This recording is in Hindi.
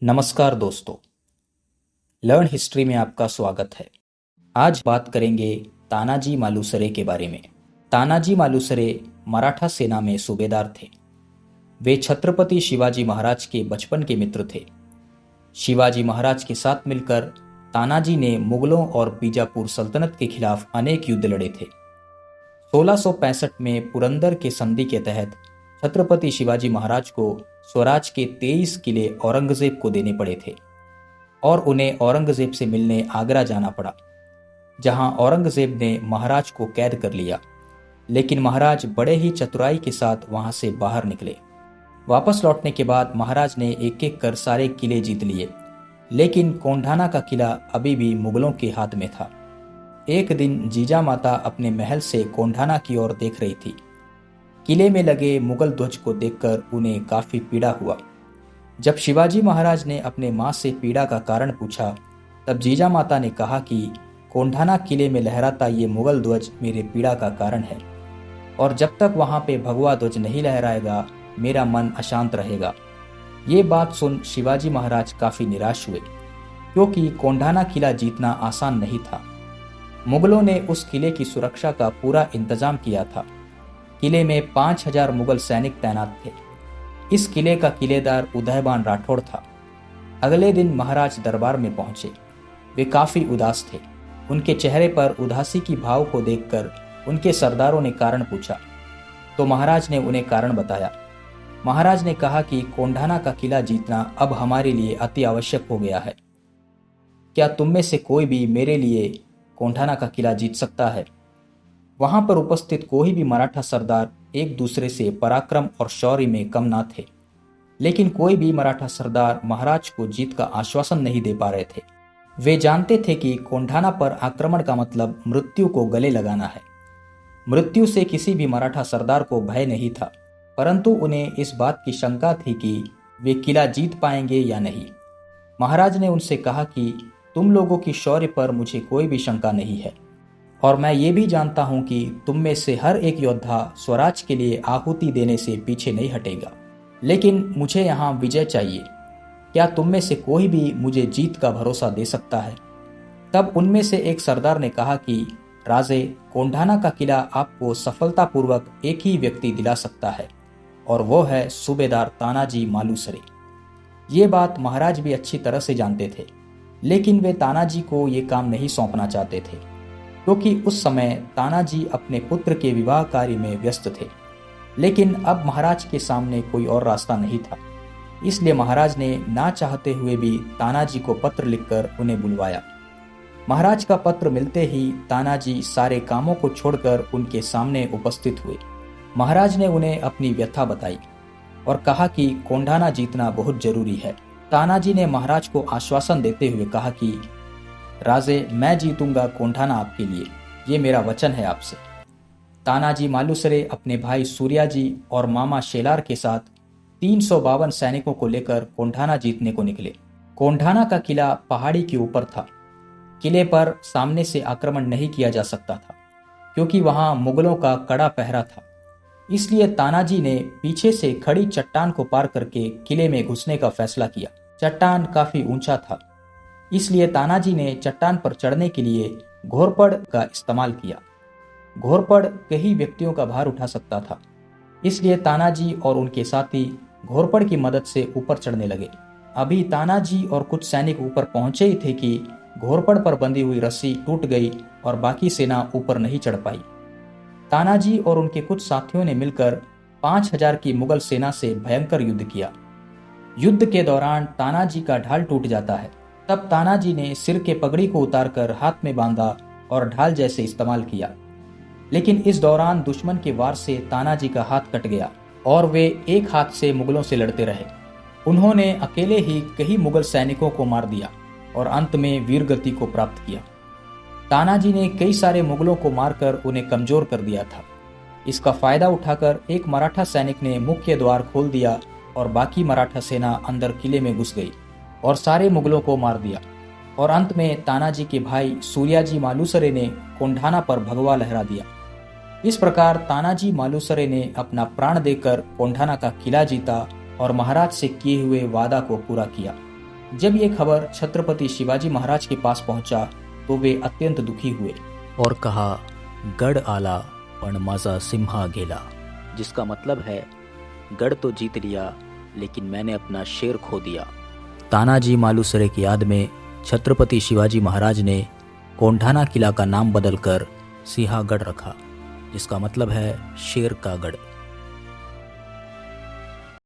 नमस्कार दोस्तों, लर्न हिस्ट्री में आपका स्वागत है। आज बात करेंगे तानाजी मालुसरे के बारे में। तानाजी मालुसरे मराठा सेना में सूबेदार थे। वे छत्रपति शिवाजी महाराज के बचपन के मित्र थे। शिवाजी महाराज के साथ मिलकर तानाजी ने मुगलों और बीजापुर सल्तनत के खिलाफ अनेक युद्ध लड़े थे। 1665 में पुरंदर के संधि के तहत छत्रपति शिवाजी महाराज को स्वराज के 23 किले औरंगजेब को देने पड़े थे और उन्हें औरंगजेब से मिलने आगरा जाना पड़ा, जहां औरंगजेब ने महाराज को कैद कर लिया। लेकिन महाराज बड़े ही चतुराई के साथ वहां से बाहर निकले। वापस लौटने के बाद महाराज ने एक एक कर सारे किले जीत लिए, लेकिन कोंढाना का किला अभी भी मुगलों के हाथ में था। एक दिन जीजा माता अपने महल से कोंढाना की ओर देख रही थी। किले में लगे मुगल ध्वज को देखकर उन्हें काफी पीड़ा हुआ। जब शिवाजी महाराज ने अपने मां से पीड़ा का कारण पूछा, तब जीजा माता ने कहा कि कोंढाना किले में लहराता ये मुगल ध्वज मेरे पीड़ा का कारण है, और जब तक वहां पे भगवा ध्वज नहीं लहराएगा मेरा मन अशांत रहेगा। ये बात सुन शिवाजी महाराज काफी निराश हुए, क्योंकि कोंढाना किला जीतना आसान नहीं था। मुगलों ने उस किले की सुरक्षा का पूरा इंतजाम किया था। किले में 5000 मुगल सैनिक तैनात थे। इस किले का किलेदार उदयबान राठौड़ था। अगले दिन महाराज दरबार में पहुंचे। वे काफी उदास थे। उनके चेहरे पर उदासी की भाव को देखकर उनके सरदारों ने कारण पूछा, तो महाराज ने उन्हें कारण बताया। महाराज ने कहा कि कोंढाना का किला जीतना अब हमारे लिए अति आवश्यक हो गया है। क्या तुम में से कोई भी मेरे लिए कोंढाना का किला जीत सकता है? वहां पर उपस्थित कोई भी मराठा सरदार एक दूसरे से पराक्रम और शौर्य में कम ना थे, लेकिन कोई भी मराठा सरदार महाराज को जीत का आश्वासन नहीं दे पा रहे थे। वे जानते थे कि कोंढाना पर आक्रमण का मतलब मृत्यु को गले लगाना है। मृत्यु से किसी भी मराठा सरदार को भय नहीं था, परंतु उन्हें इस बात की शंका थी कि वे किला जीत पाएंगे या नहीं। महाराज ने उनसे कहा कि तुम लोगों की शौर्य पर मुझे कोई भी शंका नहीं है, और मैं ये भी जानता हूं कि तुम में से हर एक योद्धा स्वराज के लिए आहुति देने से पीछे नहीं हटेगा, लेकिन मुझे यहाँ विजय चाहिए। क्या तुम में से कोई भी मुझे जीत का भरोसा दे सकता है? तब उनमें से एक सरदार ने कहा कि राजे, कोंढाना का किला आपको सफलतापूर्वक एक ही व्यक्ति दिला सकता है, और वो है सूबेदार तानाजी मालुसरे। ये बात महाराज भी अच्छी तरह से जानते थे, लेकिन वे तानाजी को ये काम नहीं सौंपना चाहते थे, क्योंकि उस समय तानाजी अपने पुत्र के विवाह कार्य में व्यस्त थे। लेकिन अब महाराज के सामने कोई और रास्ता नहीं था, इसलिए महाराज ने ना चाहते हुए भी तानाजी को पत्र लिखकर उन्हें बुलवाया। महाराज का पत्र मिलते ही तानाजी सारे कामों को छोड़कर उनके सामने उपस्थित हुए। महाराज ने उन्हें अपनी व्यथा बताई और कहा कि कोंढाना जीतना बहुत जरूरी है। तानाजी ने महाराज को आश्वासन देते हुए कहा कि राजे, मैं जीतूंगा कोंढाना आपके लिए, ये मेरा वचन है आपसे। तानाजी मालुसरे अपने भाई सूर्याजी और मामा शेलार के साथ 352 सैनिकों को लेकर कोंढाना जीतने को निकले। कोंढाना का किला पहाड़ी के ऊपर था। किले पर सामने से आक्रमण नहीं किया जा सकता था, क्योंकि वहां मुगलों का कड़ा पहरा था। इसलिए तानाजी ने पीछे से खड़ी चट्टान को पार करके किले में घुसने का फैसला किया। चट्टान काफी ऊंचा था, इसलिए तानाजी ने चट्टान पर चढ़ने के लिए घोरपड़ का इस्तेमाल किया। घोरपड़ कई व्यक्तियों का भार उठा सकता था, इसलिए तानाजी और उनके साथी घोरपड़ की मदद से ऊपर चढ़ने लगे। अभी तानाजी और कुछ सैनिक ऊपर पहुंचे ही थे कि घोरपड़ पर बंधी हुई रस्सी टूट गई और बाकी सेना ऊपर नहीं चढ़ पाई। तानाजी और उनके कुछ साथियों ने मिलकर 5000 की मुगल सेना से भयंकर युद्ध किया। युद्ध के दौरान तानाजी का ढाल टूट जाता है। तब तानाजी ने सिर के पगड़ी को उतारकर हाथ में बांधा और ढाल जैसे इस्तेमाल किया, लेकिन इस दौरान दुश्मन के वार से तानाजी का हाथ कट गया और वे एक हाथ से मुगलों से लड़ते रहे। उन्होंने अकेले ही कई मुगल सैनिकों को मार दिया और अंत में वीरगति को प्राप्त किया। तानाजी ने कई सारे मुगलों को मारकर उन्हें कमजोर कर दिया था। इसका फायदा उठाकर एक मराठा सैनिक ने मुख्य द्वार खोल दिया और बाकी मराठा सेना अंदर किले में घुस गई और सारे मुगलों को मार दिया, और अंत में तानाजी के भाई सूर्याजी मालुसरे ने कोंढाना पर भगवा लहरा दिया। इस प्रकार तानाजी मालुसरे ने अपना प्राण देकर कोंढाना का किला जीता और महाराज से किए हुए वादा को पूरा किया। जब ये खबर छत्रपति शिवाजी महाराज के पास पहुंचा तो वे अत्यंत दुखी हुए और कहा, गढ़ आला पण माझा सिम्हा गेला, जिसका मतलब है गढ़ तो जीत लिया लेकिन मैंने अपना शेर खो दिया। तानाजी मालुसरे की याद में छत्रपति शिवाजी महाराज ने कोंढाना किला का नाम बदलकर सिंहागढ़ रखा, जिसका मतलब है शेर का गढ़।